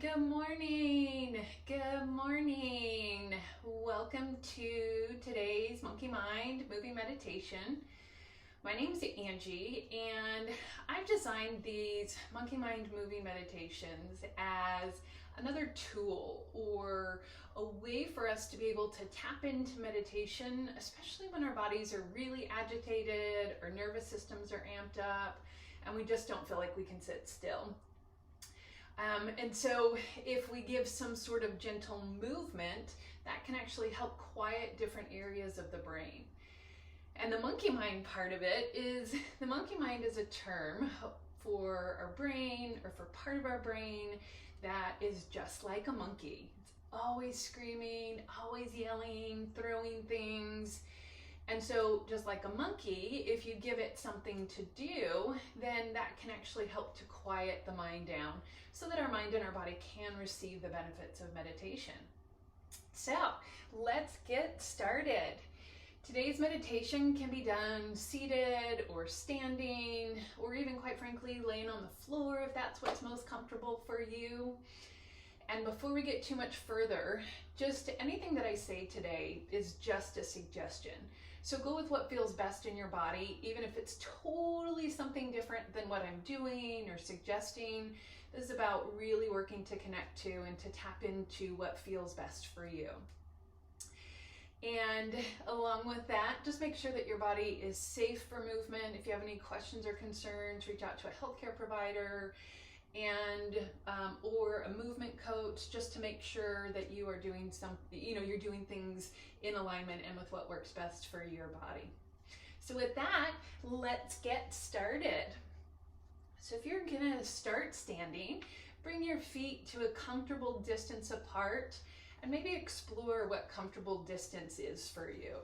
Good morning. Good morning. Welcome to today's Monkey Mind movie meditation. My name is Angie, and I've designed these Monkey Mind movie meditations as another tool or a way for us to be able to tap into meditation, especially when our bodies are really agitated, our nervous systems are amped up, and we just don't feel like we can sit still. And so if we give some sort of gentle movement, that can actually help quiet different areas of the brain. And the monkey mind part of it is, the monkey mind is a term for our brain, or for part of our brain that is just like a monkey. It's always screaming, always yelling, throwing things. And so just like a monkey, if you give it something to do, then that can actually help to quiet the mind down so that our mind and our body can receive the benefits of meditation. So let's get started. Today's meditation can be done seated or standing, or even quite frankly, laying on the floor if that's what's most comfortable for you. And before we get too much further, just anything that I say today is just a suggestion. So go with what feels best in your body, even if it's totally something different than what I'm doing or suggesting. This is about really working to connect to and to tap into what feels best for you. And along with that, just make sure that your body is safe for movement. If you have any questions or concerns, reach out to a healthcare provider and or a movement coach, just to make sure that you are doing you're doing things in alignment and with what works best for your body. So with that, let's get started. So if you're gonna start standing, bring your feet to a comfortable distance apart and maybe explore what comfortable distance is for you.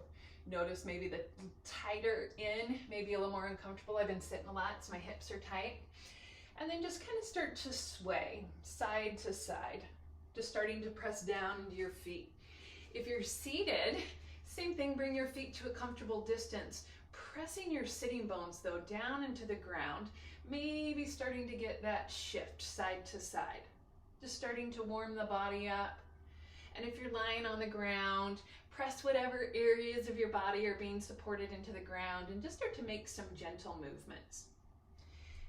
Notice maybe the tighter in, maybe a little more uncomfortable. I've been sitting a lot, so my hips are tight. And then just kind of start to sway side to side, just starting to press down into your feet. If you're seated, same thing, bring your feet to a comfortable distance, pressing your sitting bones though down into the ground, maybe starting to get that shift side to side, just starting to warm the body up. And if you're lying on the ground, press whatever areas of your body are being supported into the ground and just start to make some gentle movements.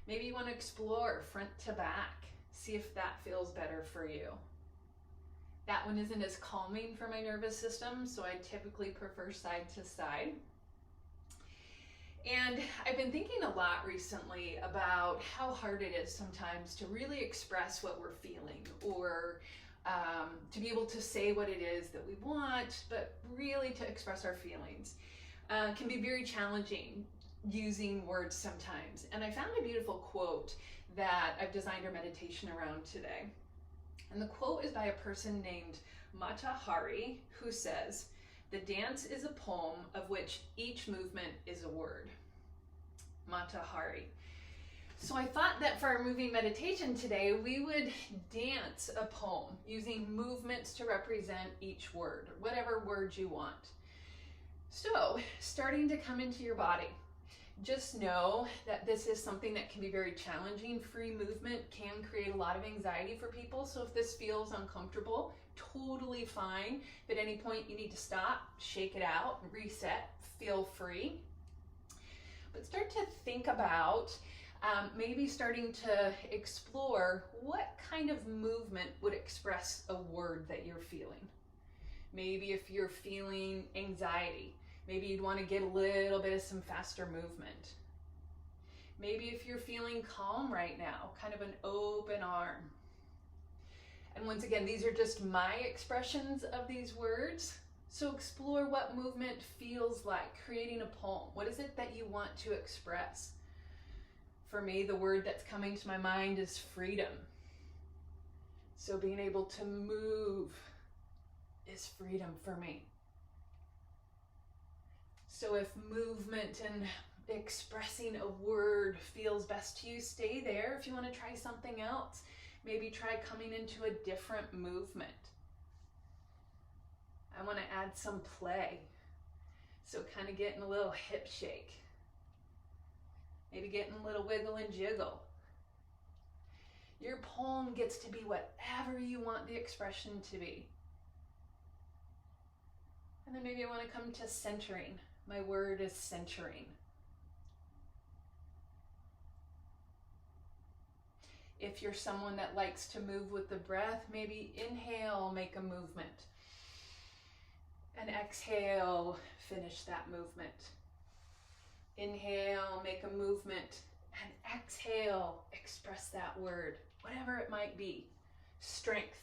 Maybe you want to explore front to back, see if that feels better for you. That one isn't as calming for my nervous system, so I typically prefer side to side. And I've been thinking a lot recently about how hard it is sometimes to really express what we're feeling, or to be able to say what it is that we want, but really to express our feelings can be very challenging using words sometimes. And I found a beautiful quote that I've designed our meditation around today. And the quote is by a person named Mata Hari, who says, "The dance is a poem of which each movement is a word." Mata Hari. So I thought that for our moving meditation today, we would dance a poem using movements to represent each word, or whatever word you want. So starting to come into your body, just know that this is something that can be very challenging. Free movement can create a lot of anxiety for people. So if this feels uncomfortable, totally fine. If at any point you need to stop, shake it out, reset, feel free. But start to think about maybe starting to explore what kind of movement would express a word that you're feeling. Maybe if you're feeling anxiety, maybe you'd want to get a little bit of some faster movement. Maybe if you're feeling calm right now, kind of an open arm. And once again, these are just my expressions of these words. So explore what movement feels like, creating a poem. What is it that you want to express? For me, the word that's coming to my mind is freedom. So being able to move is freedom for me. So if movement and expressing a word feels best to you, stay there. If you want to try something else, maybe try coming into a different movement. I want to add some play. So kind of getting a little hip shake. Maybe getting a little wiggle and jiggle. Your poem gets to be whatever you want the expression to be. And then maybe I want to come to centering. My word is centering. If you're someone that likes to move with the breath, maybe inhale, make a movement. And exhale, finish that movement. Inhale, make a movement. And exhale, express that word, whatever it might be. Strength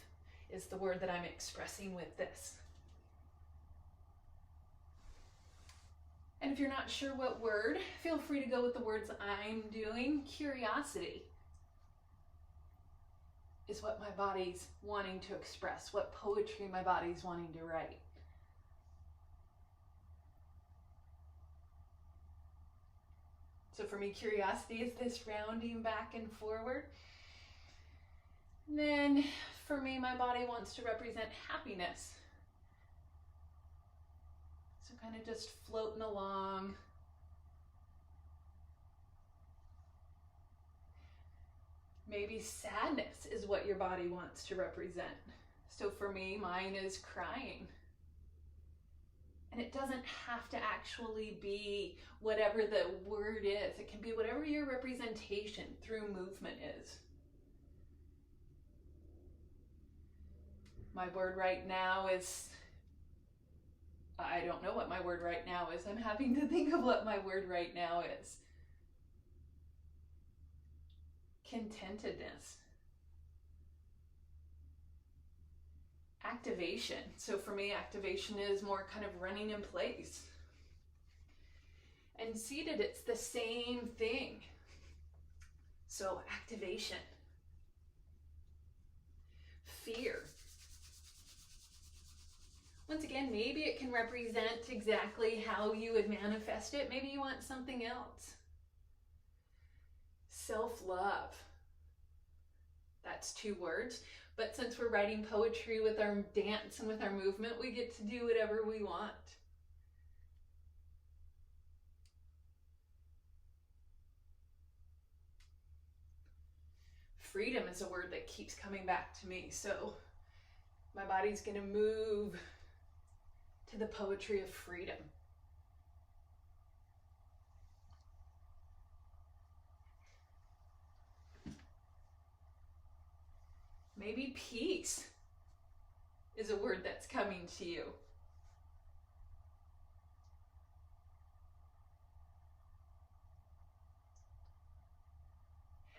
is the word that I'm expressing with this. And if you're not sure what word, feel free to go with the words I'm doing. Curiosity is what my body's wanting to express, what poetry my body's wanting to write. So for me, curiosity is this rounding back and forward. And then for me, my body wants to represent happiness. So kind of just floating along. Maybe sadness is what your body wants to represent. So for me, mine is crying. And it doesn't have to actually be whatever the word is. It can be whatever your representation through movement is. My word right now is, I don't know what my word right now is. I'm having to think of what my word right now is. Contentedness. Activation. So for me, activation is more kind of running in place. And seated, it's the same thing. So activation. Fear. Once again, maybe it can represent exactly how you would manifest it. Maybe you want something else. Self-love. That's 2 words. But since we're writing poetry with our dance and with our movement, we get to do whatever we want. Freedom is a word that keeps coming back to me. So my body's going to move to the poetry of freedom. Maybe peace is a word that's coming to you.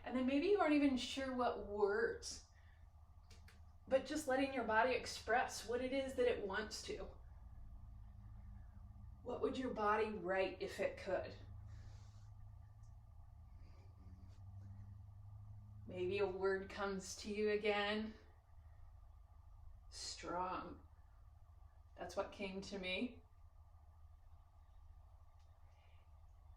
And then maybe you aren't even sure what words, but just letting your body express what it is that it wants to. What would your body write if it could? Maybe a word comes to you again. Strong. That's what came to me.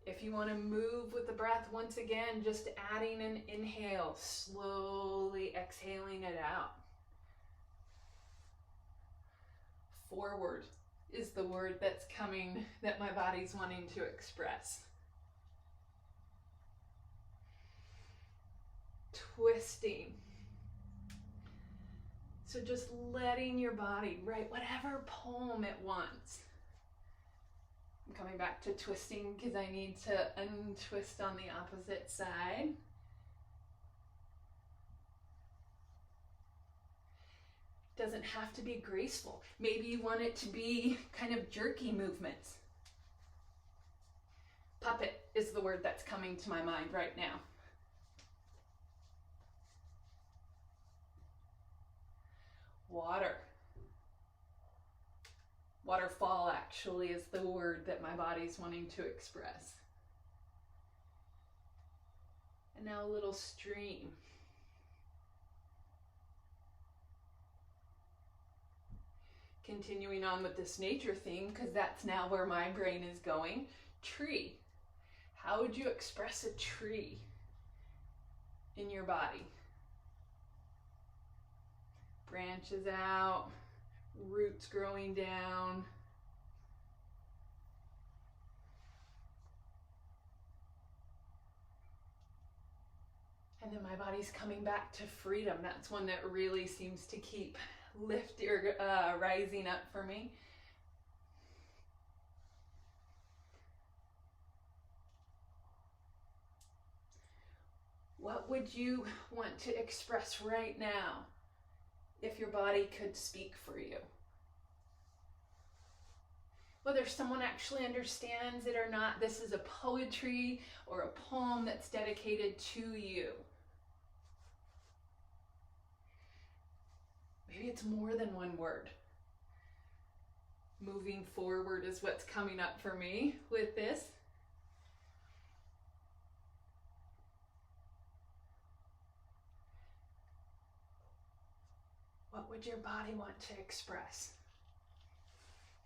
If you want to move with the breath, once again, just adding an inhale, slowly exhaling it out. Forward is the word that's coming, that my body's wanting to express. Twisting. So just letting your body write whatever poem it wants. I'm coming back to twisting because I need to untwist on the opposite side. Doesn't have to be graceful. Maybe you want it to be kind of jerky movements. Puppet is the word that's coming to my mind right now. Water. Waterfall actually is the word that my body's wanting to express. And now a little stream. Continuing on with this nature theme, because that's now where my brain is going. Tree. How would you express a tree in your body? Branches out, roots growing down. And then my body's coming back to freedom. That's one that really seems to keep rising up for me. What would you want to express right now if your body could speak for you? Whether someone actually understands it or not, this is a poetry or a poem that's dedicated to you. Maybe it's more than one word. Moving forward is what's coming up for me with this. What would your body want to express?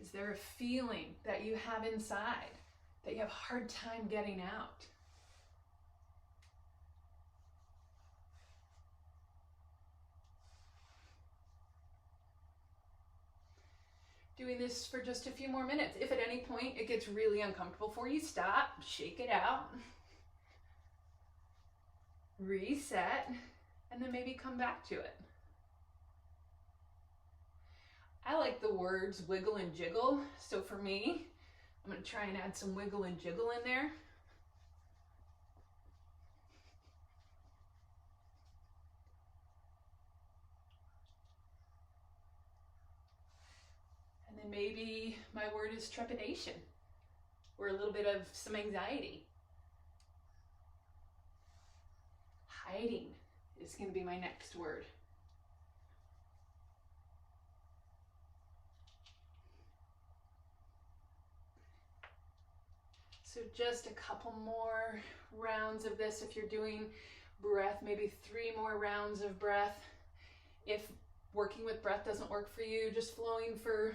Is there a feeling that you have inside that you have a hard time getting out? Doing this for just a few more minutes. If at any point it gets really uncomfortable for you, stop, shake it out, reset, and then maybe come back to it. I like the words wiggle and jiggle, so for me, I'm going to try and add some wiggle and jiggle in there. And then maybe my word is trepidation, or a little bit of some anxiety. Hiding is going to be my next word. So just a couple more rounds of this. If you're doing breath, maybe 3 more rounds of breath. If working with breath doesn't work for you, just flowing for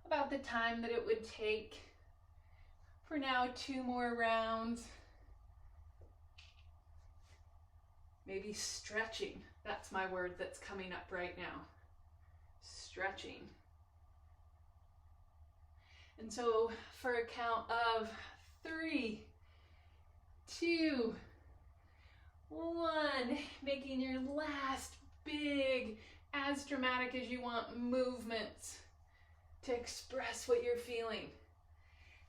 about the time that it would take. For now, 2 more rounds. Maybe stretching. That's my word that's coming up right now. Stretching. And so for a count of 3, 2, 1, making your last big, as dramatic as you want movements to express what you're feeling.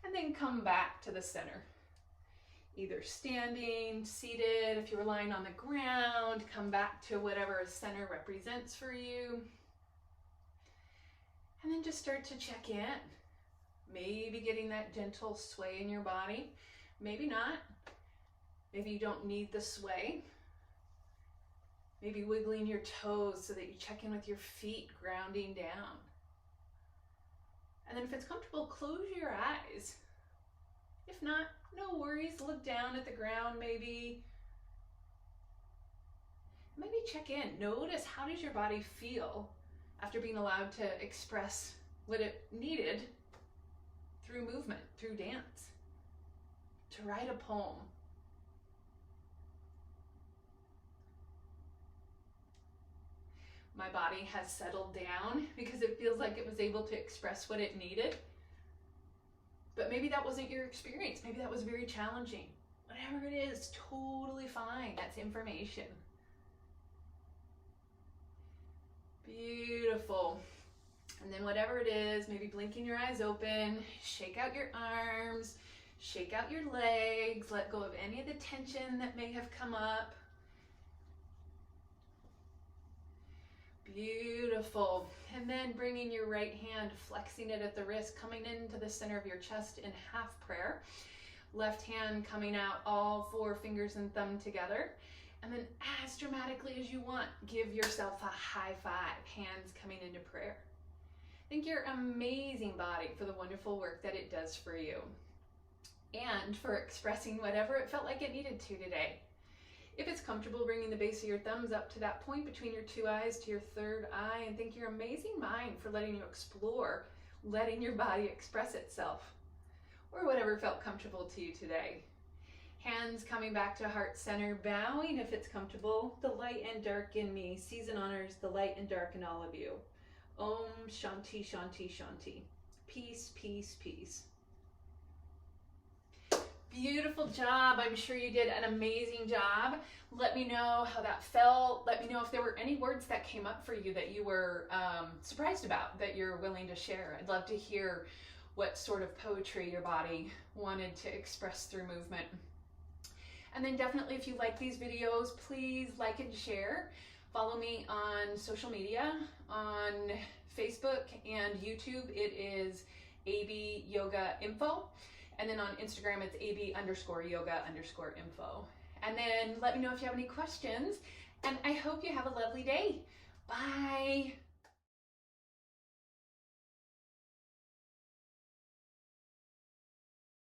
And then come back to the center. Either standing, seated, if you're lying on the ground, come back to whatever center represents for you. And then just start to check in. Maybe getting that gentle sway in your body. Maybe not. Maybe you don't need the sway. Maybe wiggling your toes so that you check in with your feet grounding down. And then if it's comfortable, close your eyes. If not, no worries. Look down at the ground maybe. Maybe check in. Notice, how does your body feel after being allowed to express what it needed through movement, through dance, to write a poem. My body has settled down because it feels like it was able to express what it needed. But maybe that wasn't your experience. Maybe that was very challenging. Whatever it is, totally fine. That's information. Beautiful. And then whatever it is, maybe blinking your eyes open, shake out your arms, shake out your legs, let go of any of the tension that may have come up. Beautiful. And then bringing your right hand, flexing it at the wrist, coming into the center of your chest in half prayer. Left hand coming out, all 4 fingers and thumb together. And then as dramatically as you want, give yourself a high five, hands coming into prayer. Thank your amazing body for the wonderful work that it does for you and for expressing whatever it felt like it needed to today. If it's comfortable, bringing the base of your thumbs up to that point between your 2 eyes to your 3rd eye, and thank your amazing mind for letting you explore, letting your body express itself, or whatever felt comfortable to you today. Hands coming back to heart center, bowing if it's comfortable. The light and dark in me sees and honors the light and dark in all of you. Om Shanti Shanti Shanti. Peace, peace, peace. Beautiful job. I'm sure you did an amazing job. Let me know how that felt. Let me know if there were any words that came up for you that you were surprised about, that you're willing to share. I'd love to hear what sort of poetry your body wanted to express through movement. And then definitely, if you like these videos, please like and share. Follow me on social media, on Facebook and YouTube. It is AB Yoga Info. And then on Instagram, it's AB_yoga_info. And then let me know if you have any questions. And I hope you have a lovely day. Bye.